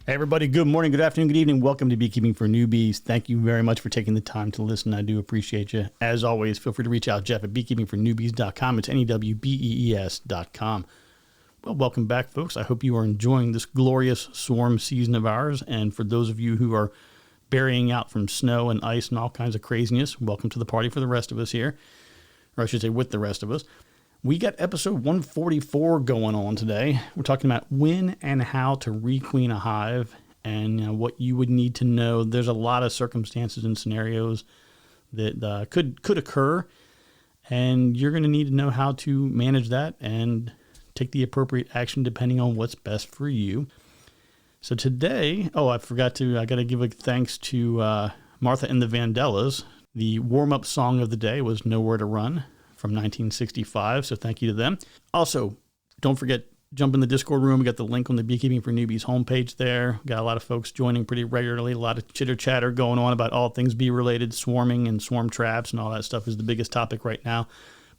Hey everybody, good morning, good afternoon, good evening. Welcome to Beekeeping for Newbies. Thank you very much for taking the time to listen. I do appreciate you. As always, feel free to reach out, Jeff at beekeepingfornewbies.com. It's NEWBEES.com. Well, welcome back, folks. I hope you are enjoying this glorious swarm season of ours. And for those of you who are burying out from snow and ice and all kinds of craziness, welcome to the party for the rest of us here. Or I should say with the rest of us. We got episode 144 going on today. We're talking about when and how to requeen a hive and what you would need to know. There's a lot of circumstances and scenarios that could occur, and you're going to need to know how to manage that and take the appropriate action depending on what's best for you. So today, I got to give a thanks to Martha and the Vandellas. The warm-up song of the day was Nowhere to Run from 1965, so thank you to them. Also, don't forget, jump in the Discord room. We got the link on the Beekeeping for Newbies homepage there. Got a lot of folks joining pretty regularly, a lot of chitter-chatter going on about all things bee-related, swarming and swarm traps and all that stuff is the biggest topic right now.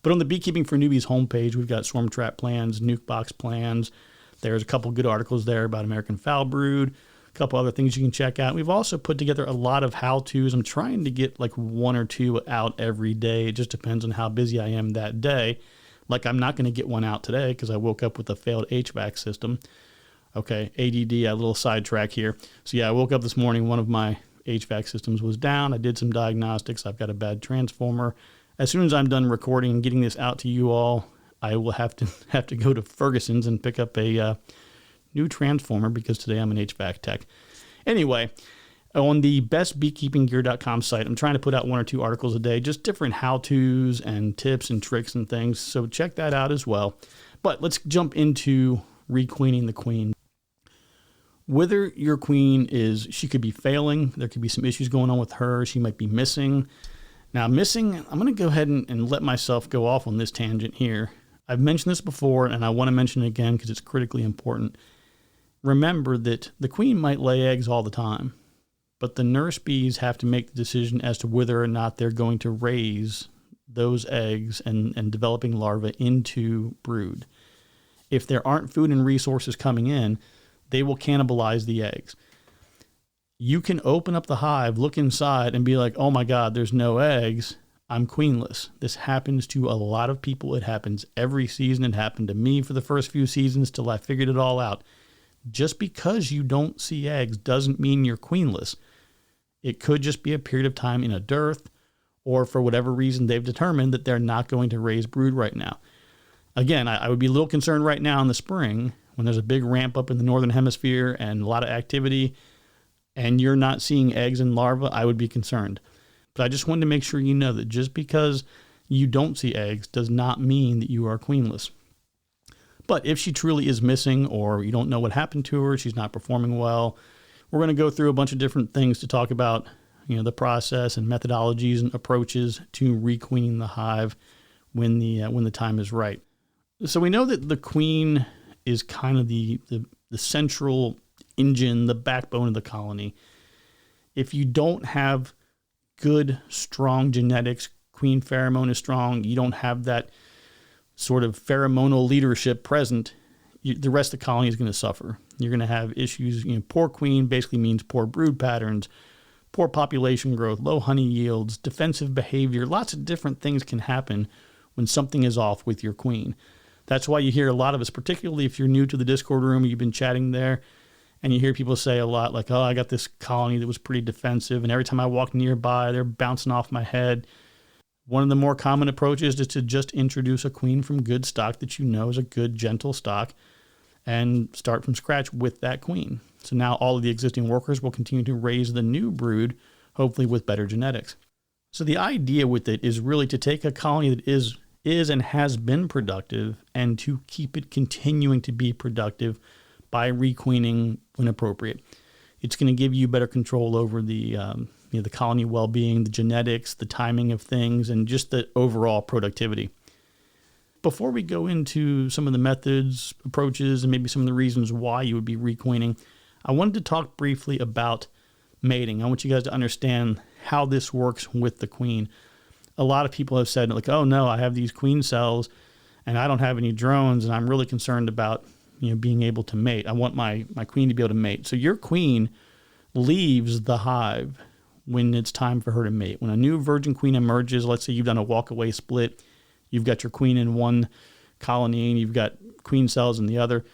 But on the Beekeeping for Newbies homepage, we've got swarm trap plans, nuke box plans. There's a couple good articles there about American foul brood, a couple other things you can check out. We've also put together a lot of how-tos. I'm trying to get like one or two out every day. It just depends on how busy I am that day. Like I'm not going to get one out today because I woke up with a failed HVAC system. Okay, ADD, a little sidetrack here. So yeah, I woke up this morning, one of my HVAC systems was down. I did some diagnostics. I've got a bad transformer. As soon as I'm done recording and getting this out to you all, I will have to go to Ferguson's and pick up a new transformer because today I'm an HVAC tech. Anyway, on the bestbeekeepinggear.com site, I'm trying to put out one or two articles a day, just different how-tos and tips and tricks and things. So check that out as well. But let's jump into requeening the queen. Whether your queen she could be failing. There could be some issues going on with her. She might be missing. Now, missing, I'm going to go ahead and let myself go off on this tangent here. I've mentioned this before, and I want to mention it again because it's critically important. Remember that the queen might lay eggs all the time, but the nurse bees have to make the decision as to whether or not they're going to raise those eggs and developing larvae into brood. If there aren't food and resources coming in, they will cannibalize the eggs. You can open up the hive, look inside, and be like, oh my God, there's no eggs. I'm queenless. This happens to a lot of people. It happens every season. It happened to me for the first few seasons till I figured it all out. Just because you don't see eggs doesn't mean you're queenless. It could just be a period of time in a dearth, or for whatever reason they've determined that they're not going to raise brood right now. Again, I would be a little concerned right now in the spring when there's a big ramp up in the northern hemisphere and a lot of activity, and you're not seeing eggs and larvae. I would be concerned. But I just wanted to make sure you know that just because you don't see eggs does not mean that you are queenless. But if she truly is missing or you don't know what happened to her, she's not performing well, we're going to go through a bunch of different things to talk about, the process and methodologies and approaches to requeening the hive when the time is right. So we know that the queen is kind of the central engine, the backbone of the colony. If you don't have good, strong genetics, queen pheromone is strong, you don't have that sort of pheromonal leadership present, the rest of the colony is going to suffer. You're going to have issues. Poor queen basically means poor brood patterns, poor population growth, low honey yields, defensive behavior. Lots of different things can happen when something is off with your queen. That's why you hear a lot of us, particularly if you're new to the Discord room, you've been chatting there, and you hear people say a lot like, oh, I got this colony that was pretty defensive, and every time I walk nearby, they're bouncing off my head. One of the more common approaches is to just introduce a queen from good stock that you know is a good, gentle stock and start from scratch with that queen. So now all of the existing workers will continue to raise the new brood, hopefully with better genetics. So the idea with it is really to take a colony that is and has been productive and to keep it continuing to be productive by requeening when appropriate. It's going to give you better control over the colony well-being, the genetics, the timing of things, and just the overall productivity. Before we go into some of the methods, approaches, and maybe some of the reasons why you would be requeening, I wanted to talk briefly about mating. I want you guys to understand how this works with the queen. A lot of people have said, like, oh no, I have these queen cells and I don't have any drones and I'm really concerned about being able to mate. I want my queen to be able to mate. So your queen leaves the hive when it's time for her to mate. When a new virgin queen emerges, let's say you've done a walk-away split, you've got your queen in one colony and you've got queen cells in the other.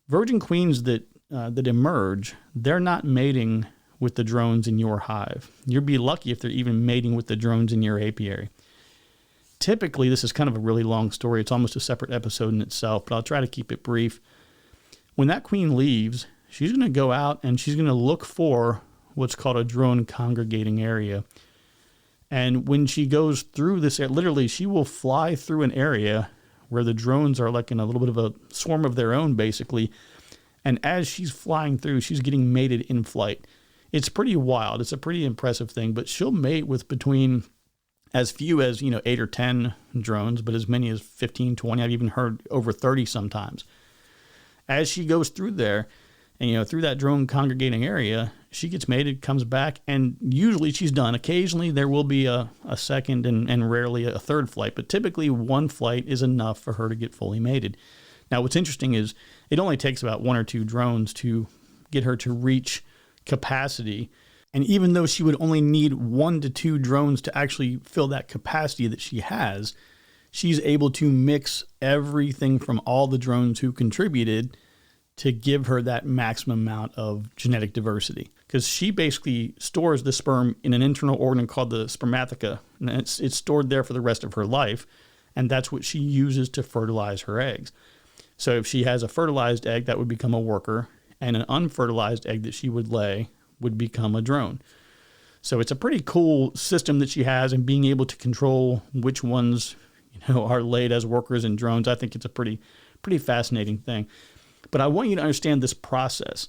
Virgin queens that emerge, they're not mating with the drones in your hive. You'll be lucky if they're even mating with the drones in your apiary. Typically, this is kind of a really long story. It's almost a separate episode in itself, but I'll try to keep it brief. When that queen leaves, she's going to go out and she's going to look for what's called a drone congregating area. And when she goes through this, literally, she will fly through an area where the drones are like in a little bit of a swarm of their own, basically. And as she's flying through, she's getting mated in flight. It's pretty wild. It's a pretty impressive thing, but she'll mate with between as few as, 8 or 10 drones, but as many as 15, 20. I've even heard over 30 sometimes. As she goes through there and, through that drone congregating area, she gets mated, comes back, and usually she's done. Occasionally there will be a second and rarely a third flight, but typically one flight is enough for her to get fully mated. Now, what's interesting is it only takes about 1 or 2 drones to get her to reach capacity. And even though she would only need 1 to 2 drones to actually fill that capacity that she has, she's able to mix everything from all the drones who contributed to give her that maximum amount of genetic diversity. Because she basically stores the sperm in an internal organ called the spermatheca, and it's stored there for the rest of her life, and that's what she uses to fertilize her eggs. So if she has a fertilized egg, that would become a worker, and an unfertilized egg that she would lay would become a drone. So it's a pretty cool system that she has, and being able to control which ones are laid as workers and drones, I think it's a pretty fascinating thing. But I want you to understand this process.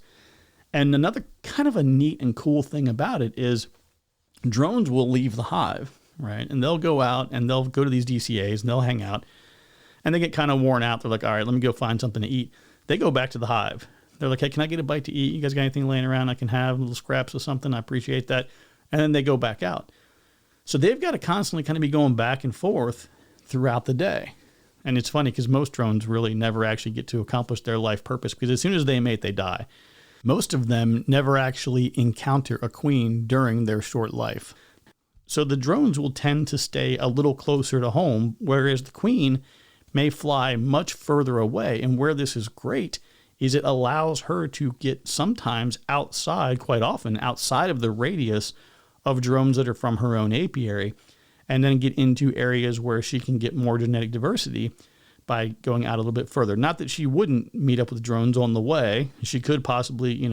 And another kind of a neat and cool thing about it is drones will leave the hive, right? And they'll go out and they'll go to these DCAs and they'll hang out and they get kind of worn out. They're like, all right, let me go find something to eat. They go back to the hive. They're like, hey, can I get a bite to eat? You guys got anything laying around I can have? Little scraps of something? I appreciate that. And then they go back out. So they've got to constantly kind of be going back and forth throughout the day. And it's funny because most drones really never actually get to accomplish their life purpose because as soon as they mate, they die. Most of them never actually encounter a queen during their short life. So the drones will tend to stay a little closer to home, whereas the queen may fly much further away. And where this is great is it allows her to get sometimes outside, quite often outside of the radius of drones that are from her own apiary, and then get into areas where she can get more genetic diversity by going out a little bit further. Not that she wouldn't meet up with drones on the way. She could possibly,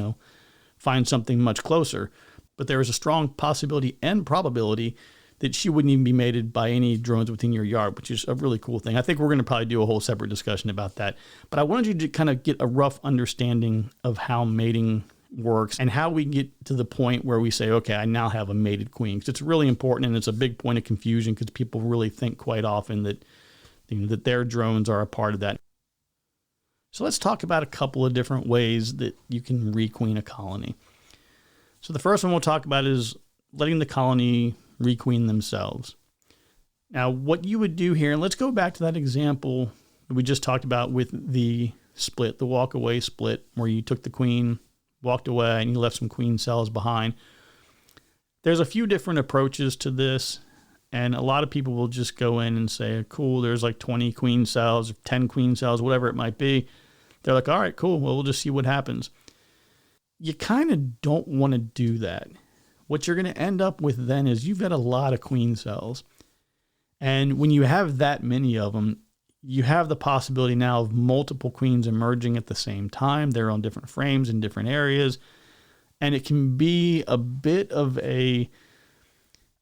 find something much closer. But there is a strong possibility and probability that she wouldn't even be mated by any drones within your yard, which is a really cool thing. I think we're going to probably do a whole separate discussion about that. But I wanted you to kind of get a rough understanding of how mating works and how we get to the point where we say, okay, I now have a mated queen. Because it's really important and it's a big point of confusion because people really think quite often that that their drones are a part of that. So let's talk about a couple of different ways that you can requeen a colony. So the first one we'll talk about is letting the colony requeen themselves. Now, what you would do here, and let's go back to that example that we just talked about with the split, the walk-away split, where you took the queen, walked away, and you left some queen cells behind. There's a few different approaches to this. And a lot of people will just go in and say, cool, there's like 20 queen cells, 10 queen cells, whatever it might be. They're like, all right, cool. Well, we'll just see what happens. You kind of don't want to do that. What you're going to end up with then is you've got a lot of queen cells. And when you have that many of them, you have the possibility now of multiple queens emerging at the same time. They're on different frames in different areas. And it can be a bit of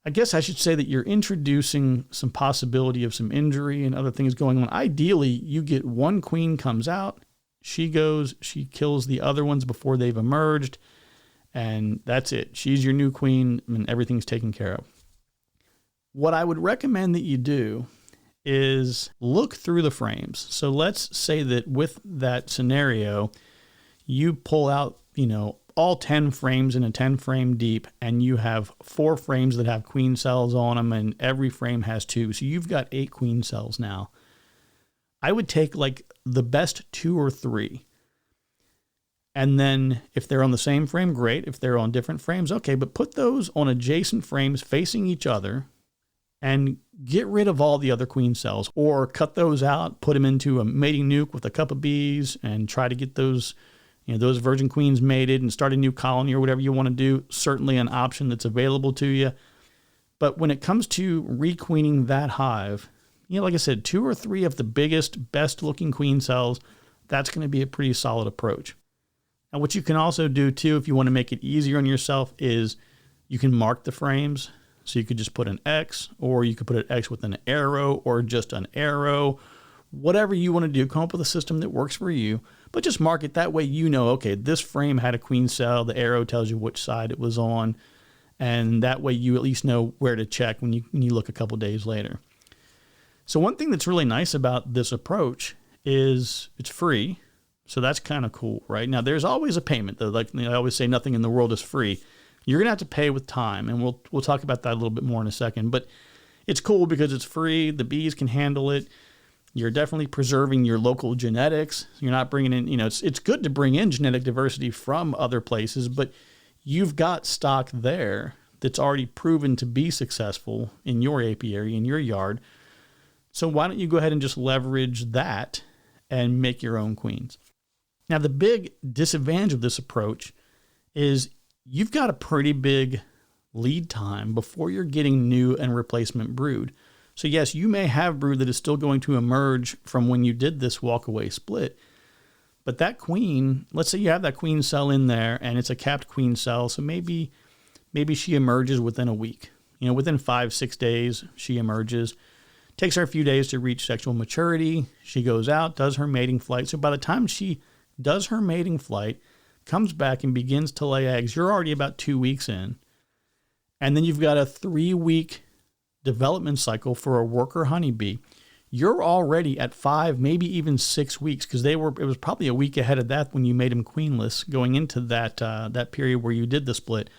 I guess I should say that you're introducing some possibility of some injury and other things going on. Ideally, you get one queen comes out, she goes, she kills the other ones before they've emerged, and that's it. She's your new queen, and everything's taken care of. What I would recommend that you do is look through the frames. So let's say that with that scenario, you pull out, all 10 frames in a 10 frame deep, and you have 4 frames that have queen cells on them, and every frame has 2. So you've got 8 queen cells now. I would take like the best 2 or 3 And then if they're on the same frame, great. If they're on different frames, okay. But put those on adjacent frames facing each other and get rid of all the other queen cells, or cut those out, put them into a mating nuke with a cup of bees and try to get those, those virgin queens mated and start a new colony or whatever you want to do. Certainly an option that's available to you. But when it comes to requeening that hive, like I said, 2 or 3 of the biggest, best looking queen cells, that's going to be a pretty solid approach. Now, what you can also do too, if you want to make it easier on yourself, is you can mark the frames. So you could just put an X, or you could put an X with an arrow, or just an arrow, whatever you want to do. Come up with a system that works for you, but just mark it that way. Okay, this frame had a queen cell. The arrow tells you which side it was on, and that way you at least know where to check when you look a couple days later. So one thing that's really nice about this approach is it's free. So that's kind of cool, right? Now, there's always a payment, though. Like I always say, nothing in the world is free. You're going to have to pay with time, and we'll talk about that a little bit more in a second. But it's cool because it's free. The bees can handle it. You're definitely preserving your local genetics. You're not bringing in, it's good to bring in genetic diversity from other places, but you've got stock there that's already proven to be successful in your apiary, in your yard. So why don't you go ahead and just leverage that and make your own queens? Now, the big disadvantage of this approach is you've got a pretty big lead time before you're getting new and replacement brood. So yes, you may have brood that is still going to emerge from when you did this walk-away split. But that queen, let's say you have that queen cell in there and it's a capped queen cell. So maybe she emerges within a week. Within 5-6 days, she emerges. Takes her a few days to reach sexual maturity. She goes out, does her mating flight. So by the time she does her mating flight, comes back and begins to lay eggs, you're already about 2 weeks in. And then you've got a 3-week development cycle for a worker honeybee. You're already at 5, maybe even 6 weeks, because it was probably a week ahead of that when you made them queenless going into that period where you did the split.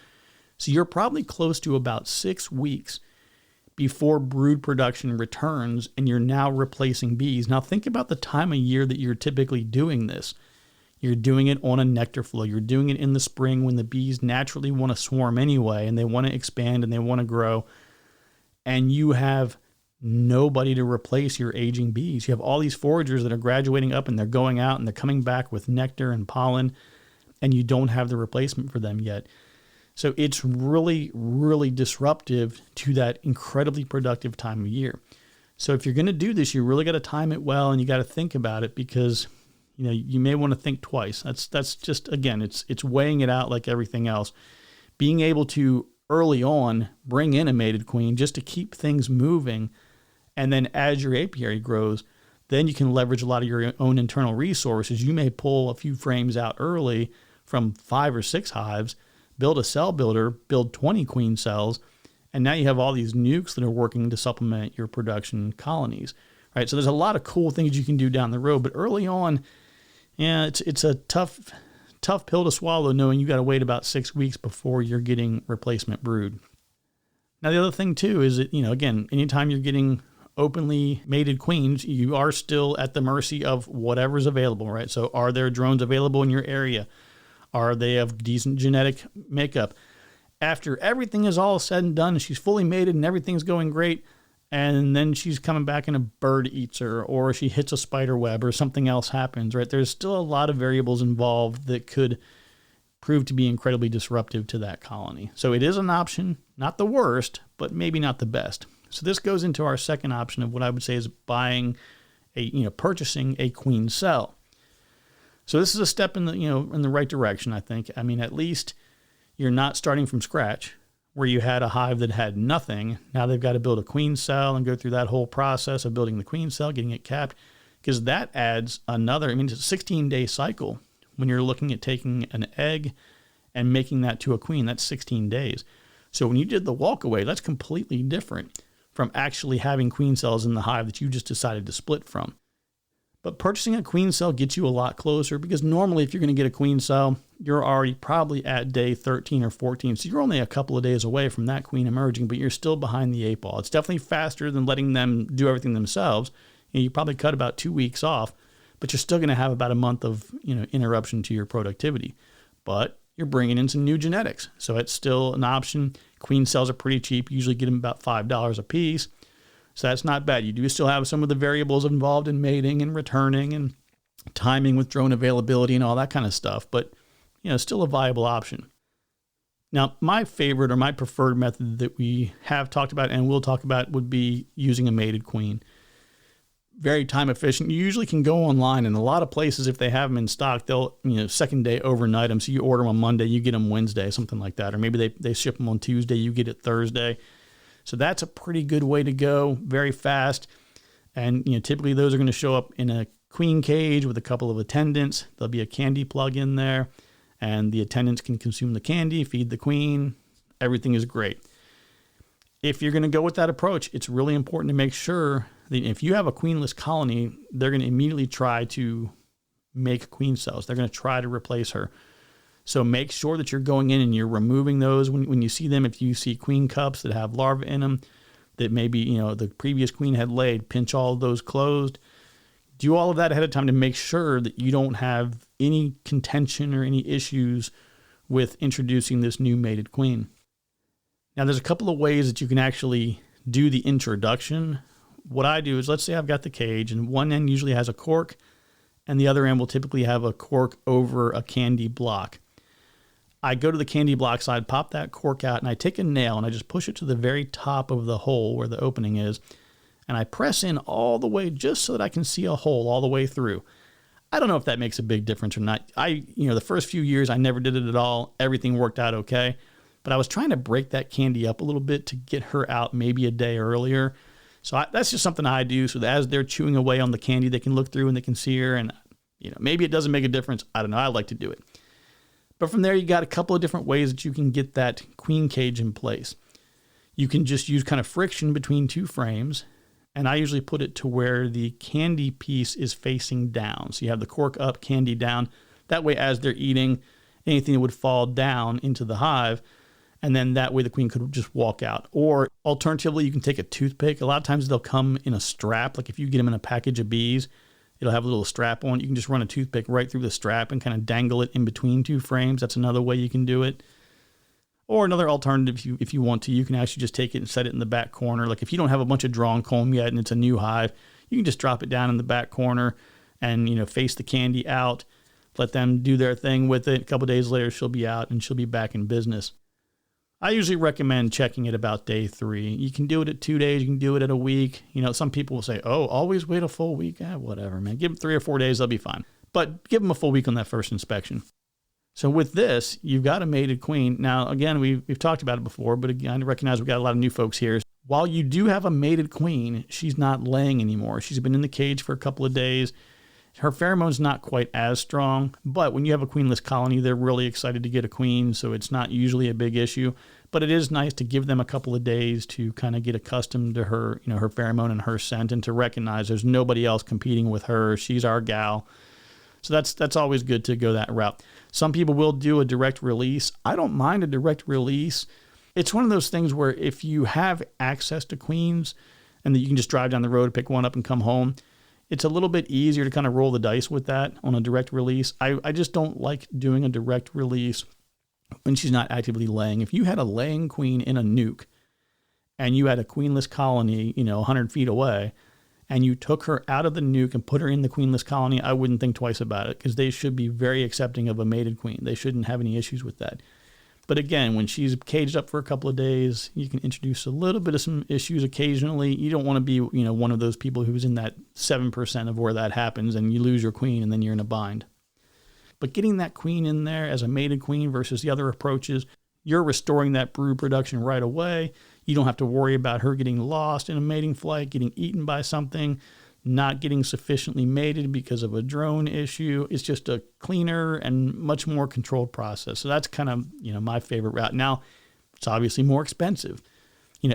So you're probably close to about 6 weeks before brood production returns and you're now replacing bees. Now think about the time of year that you're typically doing this. You're doing it on a nectar flow. You're doing it in the spring when the bees naturally want to swarm anyway, and they want to expand and they want to grow. And you have nobody to replace your aging bees. You have all these foragers that are graduating up and they're going out and they're coming back with nectar and pollen, and you don't have the replacement for them yet. So it's really, really disruptive to that incredibly productive time of year. So if you're going to do this, you really got to time it well, and you got to think about it, because you may want to think twice. That's just, again, it's weighing it out like everything else. Being able to early on bring in a mated queen just to keep things moving, and then as your apiary grows, then you can leverage a lot of your own internal resources. You may pull a few frames out early from 5 or 6 hives, build a cell builder, build 20 queen cells, and now you have all these nukes that are working to supplement your production colonies, right? So there's a lot of cool things you can do down the road, but early on, it's a tough pill to swallow, knowing you got to wait about 6 weeks before you're getting replacement brood. Now, the other thing too is that, again, anytime you're getting openly mated queens, you are still at the mercy of whatever's available, right? So are there drones available in your area? Are they of decent genetic makeup? After everything is all said and done, she's fully mated and everything's going great, and then she's coming back and a bird eats her, or she hits a spider web, or something else happens, right? There's still a lot of variables involved that could prove to be incredibly disruptive to that colony. So it is an option, not the worst, but maybe not the best. So this goes into our second option of what I would say is purchasing a queen cell. So this is a step in the right direction, I think. I mean, at least you're not starting from scratch where you had a hive that had nothing. Now they've got to build a queen cell and go through that whole process of building the queen cell, getting it capped, because that adds another, it's a 16-day cycle when you're looking at taking an egg and making that to a queen. That's 16 days. So when you did the walkaway, that's completely different from actually having queen cells in the hive that you just decided to split from. But purchasing a queen cell gets you a lot closer, because normally if you're going to get a queen cell, you're already probably at day 13 or 14. So you're only a couple of days away from that queen emerging, but you're still behind the 8 ball. It's definitely faster than letting them do everything themselves. You probably cut about 2 weeks off, but you're still going to have about a month of, interruption to your productivity. But you're bringing in some new genetics, so it's still an option. Queen cells are pretty cheap. You usually get them about $5 a piece, so that's not bad. You do still have some of the variables involved in mating and returning and timing with drone availability and all that kind of stuff, but still a viable option. Now, my favorite or my preferred method that we have talked about and will talk about would be using a mated queen. Very time efficient. You usually can go online, and a lot of places, if they have them in stock, they'll, second day overnight them. So you order them on Monday, you get them Wednesday, something like that. Or maybe they ship them on Tuesday, you get it Thursday. So that's a pretty good way to go, very fast. And, typically those are going to show up in a queen cage with a couple of attendants. There'll be a candy plug in there, and the attendants can consume the candy, feed the queen. Everything is great. If you're going to go with that approach, it's really important to make sure that if you have a queenless colony, they're going to immediately try to make queen cells. They're going to try to replace her. So make sure that you're going in and you're removing those when you see them. If you see queen cups that have larvae in them that maybe, the previous queen had laid, pinch all of those closed. Do all of that ahead of time to make sure that you don't have any contention or any issues with introducing this new mated queen. Now, there's a couple of ways that you can actually do the introduction. What I do is, let's say I've got the cage, and one end usually has a cork, and the other end will typically have a cork over a candy block. I go to the candy block side, pop that cork out, and I take a nail, and I just push it to the very top of the hole where the opening is, and I press in all the way just so that I can see a hole all the way through. I don't know if that makes a big difference or not. The first few years, I never did it at all. Everything worked out okay. But I was trying to break that candy up a little bit to get her out maybe a day earlier. So that's just something I do, so that as they're chewing away on the candy, they can look through and they can see her. And maybe it doesn't make a difference. I don't know. I like to do it. But from there, you got a couple of different ways that you can get that queen cage in place. You can just use kind of friction between two frames. And I usually put it to where the candy piece is facing down. So you have the cork up, candy down. That way, as they're eating, anything that would fall down into the hive, and then that way the queen could just walk out. Or alternatively, you can take a toothpick. A lot of times they'll come in a strap. Like if you get them in a package of bees, it'll have a little strap on. You can just run a toothpick right through the strap and kind of dangle it in between two frames. That's another way you can do it. Or another alternative, if you want to, you can actually just take it and set it in the back corner. Like if you don't have a bunch of drawn comb yet and it's a new hive, you can just drop it down in the back corner and, face the candy out. Let them do their thing with it. A couple of days later, she'll be out and she'll be back in business. I usually recommend checking it about day 3. You can do it at 2 days. You can do it at a week. Some people will say, always wait a full week. Whatever, man. Give them 3 or 4 days. They'll be fine. But give them a full week on that first inspection. So with this, you've got a mated queen. Now, again, we've talked about it before, but again, I recognize we've got a lot of new folks here. While you do have a mated queen, she's not laying anymore. She's been in the cage for a couple of days. Her pheromone's not quite as strong, but when you have a queenless colony, they're really excited to get a queen, so it's not usually a big issue. But it is nice to give them a couple of days to kind of get accustomed to her, her pheromone and her scent, and to recognize there's nobody else competing with her. She's our gal. So that's always good to go that route. Some people will do a direct release. I don't mind a direct release. It's one of those things where if you have access to queens and that you can just drive down the road, pick one up and come home, it's a little bit easier to kind of roll the dice with that on a direct release. I just don't like doing a direct release when she's not actively laying. If you had a laying queen in a nuke and you had a queenless colony, 100 feet away, and you took her out of the nuke and put her in the queenless colony, I wouldn't think twice about it, because they should be very accepting of a mated queen. They shouldn't have any issues with that. But again, when she's caged up for a couple of days, you can introduce a little bit of some issues occasionally. You don't want to be, one of those people who's in that 7% of where that happens and you lose your queen and then you're in a bind. But getting that queen in there as a mated queen versus the other approaches, you're restoring that brood production right away. You don't have to worry about her getting lost in a mating flight, getting eaten by something, not getting sufficiently mated because of a drone issue. It's just a cleaner and much more controlled process. So that's kind of, my favorite route. Now, it's obviously more expensive.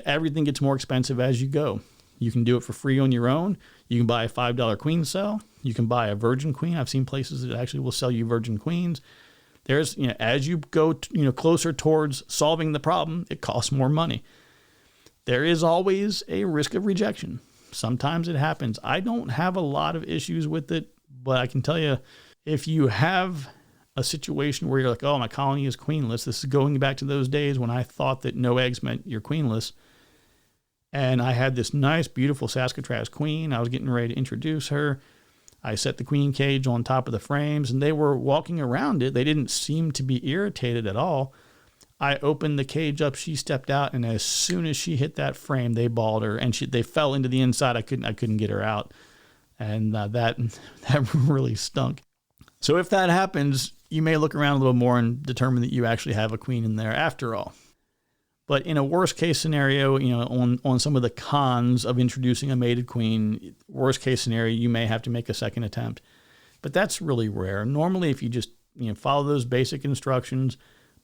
Everything gets more expensive as you go. You can do it for free on your own. You can buy a $5 queen cell. You can buy a virgin queen. I've seen places that actually will sell you virgin queens. There's, as you go, closer towards solving the problem, it costs more money. There is always a risk of rejection. Sometimes it happens. I don't have a lot of issues with it, But I can tell you, if you have a situation where you're like, oh, my colony is queenless, this is going back to those days when I thought that no eggs meant you're queenless. And I had this nice, beautiful Saskatraz queen. I was getting ready to introduce her. I set the queen cage on top of the frames, and they were walking around it. They didn't seem to be irritated at all. I opened the cage up. She stepped out, and as soon as she hit that frame, they balled her, and they fell into the inside. I couldn't get her out, and that really stunk. So if that happens, you may look around a little more and determine that you actually have a queen in there after all. But in a worst case scenario, on some of the cons of introducing a mated queen, worst case scenario, you may have to make a second attempt. But that's really rare. Normally, if you just follow those basic instructions,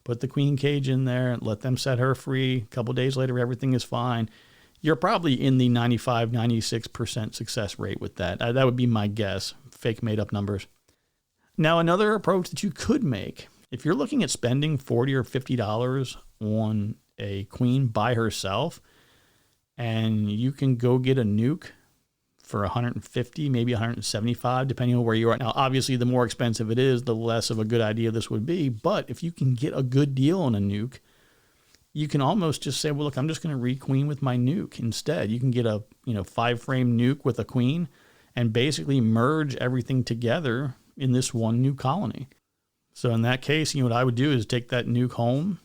put the queen cage in there, let them set her free, a couple days later, everything is fine, you're probably in the 95, 96% success rate with that. That would be my guess, fake made up numbers. Now, another approach that you could make, if you're looking at spending $40 or $50 on a queen by herself, and you can go get a nuke for $150, maybe $175, depending on where you are. Now, obviously, the more expensive it is, the less of a good idea this would be. But if you can get a good deal on a nuke, you can almost just say, well, look, I'm just going to requeen with my nuke instead. You can get a 5-frame nuke with a queen and basically merge everything together in this one new colony. So in that case, what I would do is take that nuke home,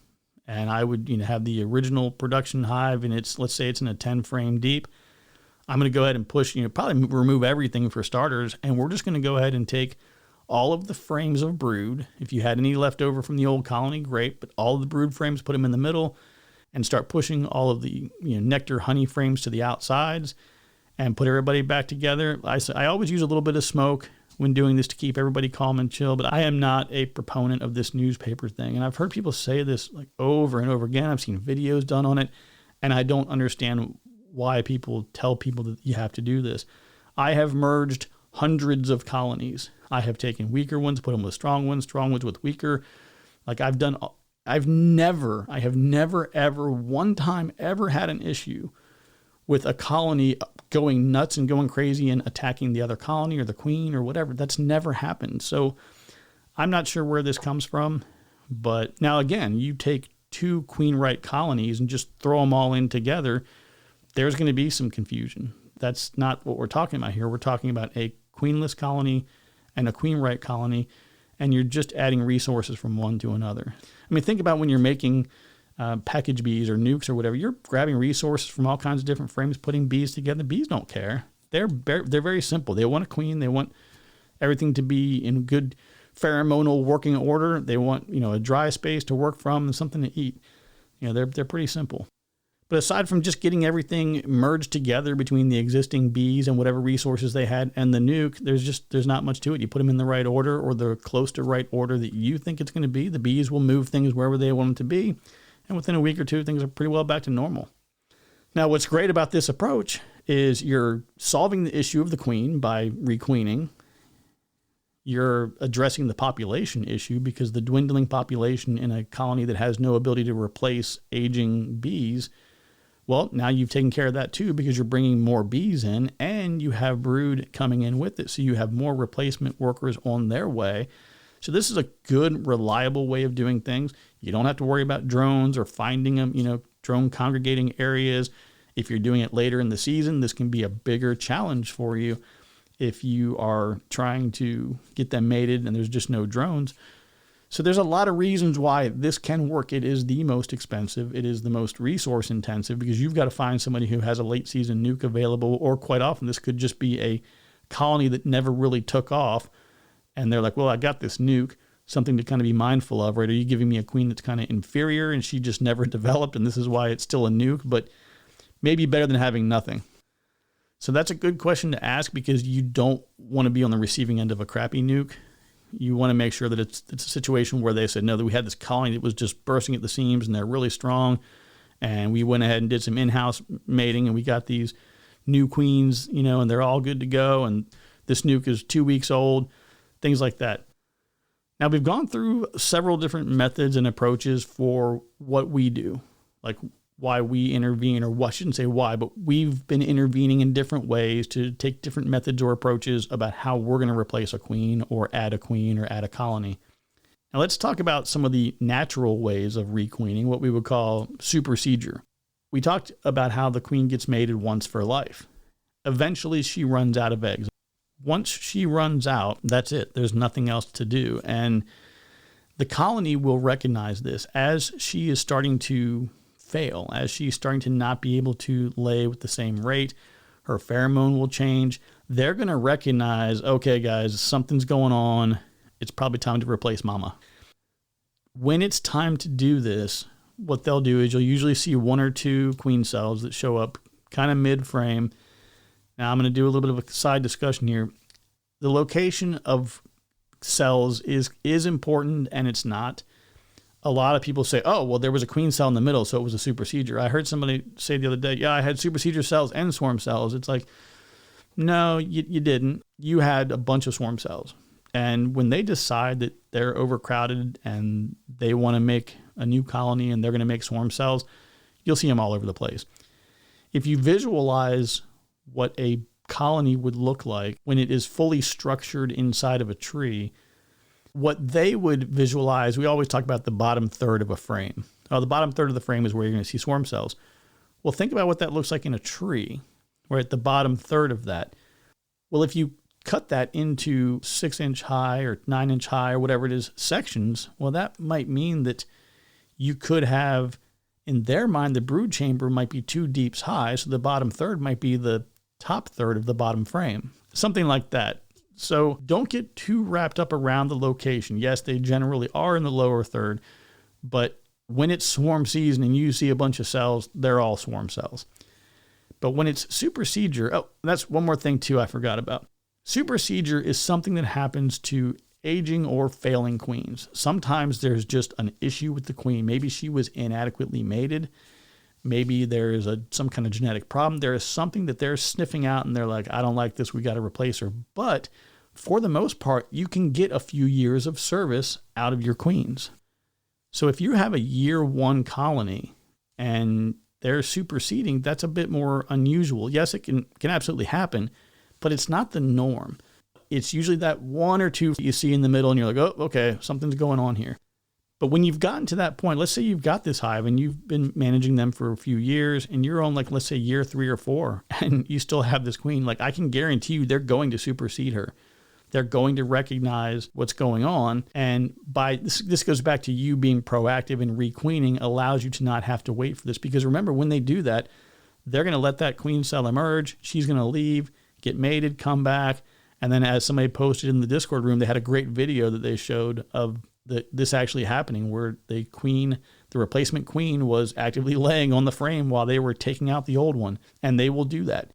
and I would have the original production hive, and let's say it's in a 10-frame deep. I'm going to go ahead and push, probably remove everything for starters, and we're just going to go ahead and take all of the frames of brood. If you had any left over from the old colony, great, but all of the brood frames, put them in the middle and start pushing all of the nectar honey frames to the outsides and put everybody back together. I always use a little bit of smoke when doing this to keep everybody calm and chill, but I am not a proponent of this newspaper thing. And I've heard people say this over and over again. I've seen videos done on it, and I don't understand why people tell people that you have to do this. I have merged hundreds of colonies. I have taken weaker ones, put them with strong ones with weaker. I have never ever one time ever had an issue with a colony going nuts and going crazy and attacking the other colony or the queen or whatever. That's never happened. So I'm not sure where this comes from. But now again, you take 2 queen-right colonies and just throw them all in together, there's going to be some confusion. That's not what we're talking about here. We're talking about a queenless colony and a queen-right colony, and you're just adding resources from one to another. I mean, think about when you're making package bees or nukes or whatever. You're grabbing resources from all kinds of different frames, putting bees together. Bees don't care. They're very simple. They want a queen. They want everything to be in good pheromonal working order. They want a dry space to work from and something to eat. They're pretty simple. But aside from just getting everything merged together between the existing bees and whatever resources they had and the nuke, there's not much to it. You put them in the right order or the close to right order that you think it's going to be. The bees will move things wherever they want them to be. And within a week or two, things are pretty well back to normal. Now, what's great about this approach is you're solving the issue of the queen by requeening. You're addressing the population issue because the dwindling population in a colony that has no ability to replace aging bees, well, now you've taken care of that too because you're bringing more bees in and you have brood coming in with it. So you have more replacement workers on their way. So this is a good, reliable way of doing things. You don't have to worry about drones or finding them, drone congregating areas. If you're doing it later in the season, this can be a bigger challenge for you if you are trying to get them mated and there's just no drones. So there's a lot of reasons why this can work. It is the most expensive. It is the most resource intensive because you've got to find somebody who has a late season nuke available, or quite often this could just be a colony that never really took off. And they're like, well, I got this nuke, something to kind of be mindful of, right? Are you giving me a queen that's kind of inferior and she just never developed and this is why it's still a nuke, but maybe better than having nothing? So that's a good question to ask because you don't want to be on the receiving end of a crappy nuke. You want to make sure that it's a situation where they said, no, that we had this colony that was just bursting at the seams and they're really strong. And we went ahead and did some in-house mating and we got these new queens, and they're all good to go. And this nuke is 2 weeks old. Things like that. Now, we've gone through several different methods and approaches for what we do. Like why we intervene, or I shouldn't say why, but we've been intervening in different ways to take different methods or approaches about how we're going to replace a queen or add a colony. Now let's talk about some of the natural ways of requeening, what we would call supersedure. We talked about how the queen gets mated once for life. Eventually she runs out of eggs. Once she runs out, that's it. There's nothing else to do. And the colony will recognize this as she is starting to fail, as she's starting to not be able to lay with the same rate. Her pheromone will change. They're going to recognize, okay, guys, something's going on. It's probably time to replace mama. When it's time to do this, what they'll do is you'll usually see 1 or 2 queen cells that show up kind of mid-frame. Now I'm going to do a little bit of a side discussion here. The location of cells is important, and it's not. A lot of people say, oh, well, there was a queen cell in the middle, so it was a supersedure. I heard somebody say the other day, yeah, I had supersedure cells and swarm cells. It's like, no, you didn't. You had a bunch of swarm cells. And when they decide that they're overcrowded and they want to make a new colony and they're going to make swarm cells, you'll see them all over the place. If you visualize what a colony would look like when it is fully structured inside of a tree, what they would visualize, we always talk about the bottom third of a frame. Oh, the bottom third of the frame is where you're going to see swarm cells. Well, think about what that looks like in a tree. We're at the bottom third of that. Well, if you cut that into 6-inch high or 9-inch high or whatever it is sections, well, that might mean that you could have, in their mind, the brood chamber might be 2 deeps high, so the bottom third might be the top third of the bottom frame, something like that. So don't get too wrapped up around the location. Yes, they generally are in the lower third, but when it's swarm season and you see a bunch of cells, they're all swarm cells. But when it's supersedure, oh, that's one more thing too I forgot about. Supersedure is something that happens to aging or failing queens. Sometimes there's just an issue with the queen. Maybe she was inadequately mated. Maybe there is some kind of genetic problem. There is something that they're sniffing out and they're like, I don't like this. We got to replace her. But for the most part, you can get a few years of service out of your queens. So if you have a year 1 colony and they're superseding, that's a bit more unusual. Yes, it can absolutely happen, but it's not the norm. It's usually that 1 or 2 you see in the middle and you're like, oh, okay, something's going on here. But when you've gotten to that point, let's say you've got this hive and you've been managing them for a few years and you're on, like, let's say year 3 or 4 and you still have this queen, like, I can guarantee you they're going to supersede her. They're going to recognize what's going on. And by this goes back to you being proactive, and requeening allows you to not have to wait for this. Because remember, when they do that, they're going to let that queen cell emerge. She's going to leave, get mated, come back. And then, as somebody posted in the Discord room, they had a great video that they showed of this actually happening, where the replacement queen was actively laying on the frame while they were taking out the old one. And they will do that.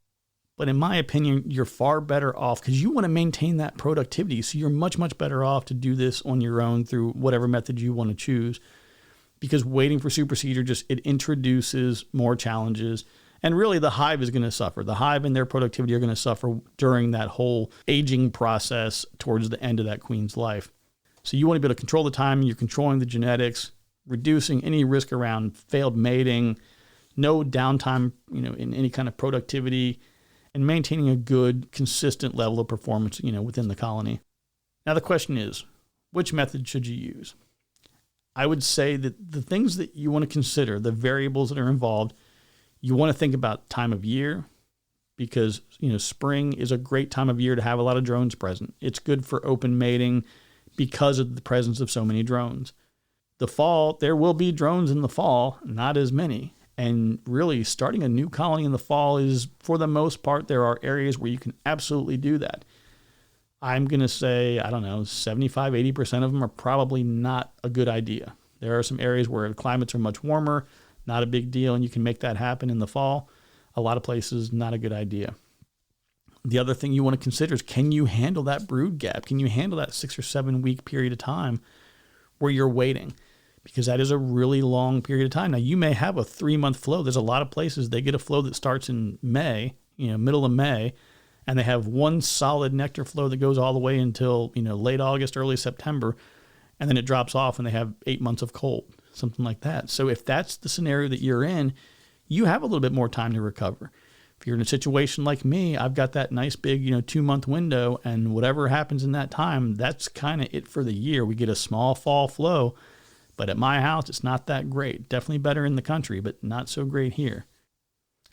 But in my opinion, you're far better off, because you want to maintain that productivity. So you're much, much better off to do this on your own through whatever method you want to choose, because waiting for supersedure it introduces more challenges. And really, the hive is going to suffer. The hive and their productivity are going to suffer during that whole aging process towards the end of that queen's life. So you want to be able to control the timing. You're controlling the genetics, reducing any risk around failed mating, no downtime, in any kind of productivity, and maintaining a good, consistent level of performance, within the colony. Now the question is, which method should you use? I would say that the things that you want to consider, the variables that are involved, you want to think about time of year, because, spring is a great time of year to have a lot of drones present. It's good for open mating because of the presence of so many drones. The fall, there will be drones in the fall, not as many. And really, starting a new colony in the fall is, for the most part, there are areas where you can absolutely do that. I'm going to say, 75, 80% of them are probably not a good idea. There are some areas where the climates are much warmer, not a big deal, and you can make that happen in the fall. A lot of places, not a good idea. The other thing you want to consider is, can you handle that brood gap? Can you handle that 6 or 7 week period of time where you're waiting? Because that is a really long period of time. Now, you may have a 3-month flow. There's a lot of places they get a flow that starts in May, middle of May, and they have one solid nectar flow that goes all the way until, late August, early September, and then it drops off and they have 8 months of cold, something like that. So if that's the scenario that you're in, you have a little bit more time to recover. If you're in a situation like me, I've got that nice big, 2-month window, and whatever happens in that time, that's kind of it for the year. We get a small fall flow, but at my house, it's not that great. Definitely better in the country, but not so great here.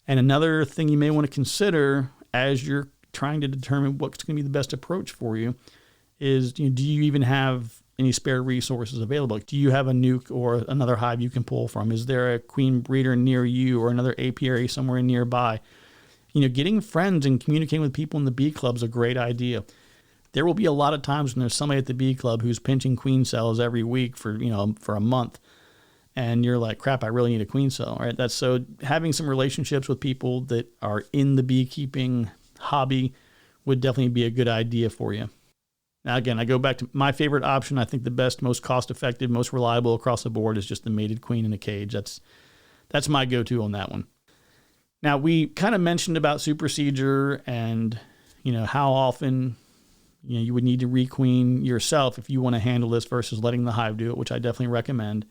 And another thing you may want to consider as you're trying to determine what's going to be the best approach for you is, do you even have any spare resources available? Do you have a nuke or another hive you can pull from? Is there a queen breeder near you or another apiary somewhere nearby? Getting friends and communicating with people in the bee club is a great idea. There will be a lot of times when there's somebody at the bee club who's pinching queen cells every week for a month. And you're like, crap, I really need a queen cell, right? That's so having some relationships with people that are in the beekeeping hobby would definitely be a good idea for you. Now, again, I go back to my favorite option. I think the best, most cost-effective, most reliable across the board is just the mated queen in a cage. That's my go-to on that one. Now, we kind of mentioned about supersedure and, how often, you would need to requeen yourself if you want to handle this versus letting the hive do it, which I definitely recommend.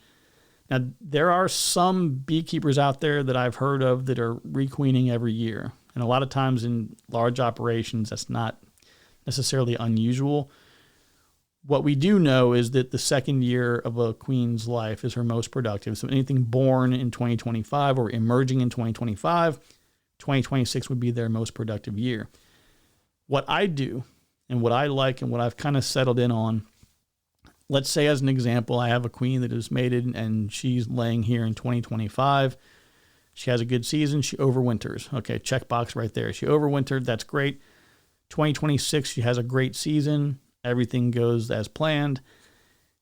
Now, there are some beekeepers out there that I've heard of that are requeening every year. And a lot of times in large operations, that's not necessarily unusual. What we do know is that the second year of a queen's life is her most productive. So anything born in 2025 or emerging in 2025, 2026 would be their most productive year. What I do and what I like and what I've kind of settled in on, let's say as an example, I have a queen that is mated and she's laying here in 2025. She has a good season. She overwinters. Okay, checkbox right there. She overwintered. That's great. 2026, she has a great season. Everything goes as planned.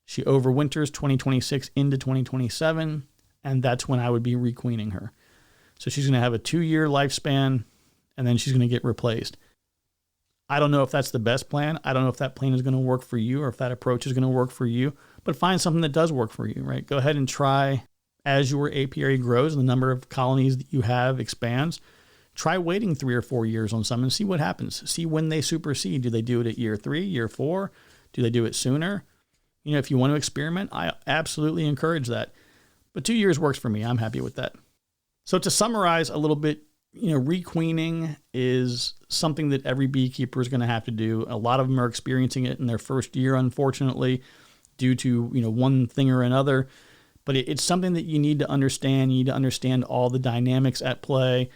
She overwinters 2026 into 2027, and that's when I would be requeening her. So she's going to have a 2-year lifespan, and then she's going to get replaced. I don't know if that's the best plan. I don't know if that plan is going to work for you or if that approach is going to work for you, but find something that does work for you, right? Go ahead and try as your apiary grows and the number of colonies that you have expands. Try waiting 3 or 4 years on some and see what happens. See when they supersede. Do they do it at year 3, year 4? Do they do it sooner? If you want to experiment, I absolutely encourage that. But 2 years works for me. I'm happy with that. So to summarize a little bit, requeening is something that every beekeeper is going to have to do. A lot of them are experiencing it in their first year, unfortunately, due to, one thing or another. But it's something that you need to understand. You need to understand all the dynamics at play,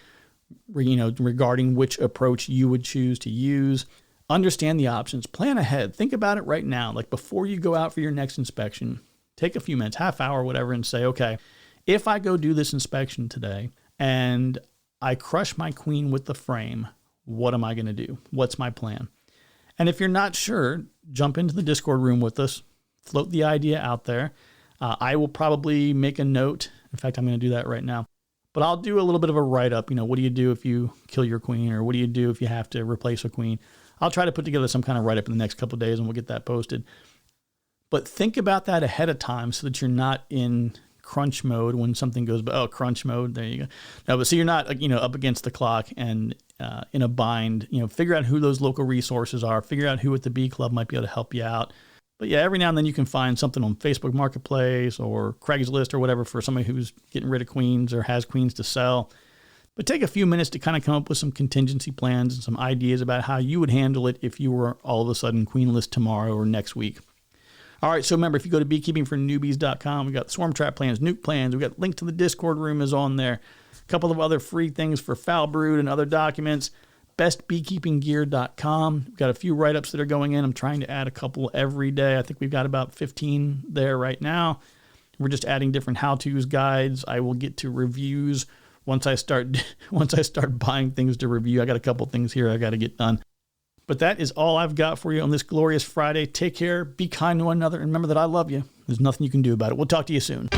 regarding which approach you would choose to use. Understand the options. Plan ahead. Think about it right now. Like before you go out for your next inspection, take a few minutes, half hour, whatever, and say, okay, if I go do this inspection today and I crush my queen with the frame, what am I going to do? What's my plan? And if you're not sure, jump into the Discord room with us, float the idea out there. I will probably make a note. In fact, I'm going to do that right now. But I'll do a little bit of a write-up. What do you do if you kill your queen? Or what do you do if you have to replace a queen? I'll try to put together some kind of write-up in the next couple of days, and we'll get that posted. But think about that ahead of time so that you're not in crunch mode when something goes, crunch mode, there you go. No, but so you're not, up against the clock and in a bind. Figure out who those local resources are. Figure out who at the bee club might be able to help you out. But yeah, every now and then you can find something on Facebook Marketplace or Craigslist or whatever for somebody who's getting rid of queens or has queens to sell. But take a few minutes to kind of come up with some contingency plans and some ideas about how you would handle it if you were all of a sudden queenless tomorrow or next week. All right, so remember, if you go to beekeepingfornewbies.com, we've got swarm trap plans, nuke plans. We've got link to the Discord room is on there. A couple of other free things for foul brood and other documents. bestbeekeepinggear.com. We've got a few write-ups that are going in. I'm trying to add a couple every day. I think we've got about 15 there right now. We're just adding different how-tos, guides. I will get to reviews once I start buying things to review. I got a couple things here I got to get done. But that is all I've got for you on this glorious Friday. Take care, be kind to one another, and remember that I love you. There's nothing you can do about it. We'll talk to you soon.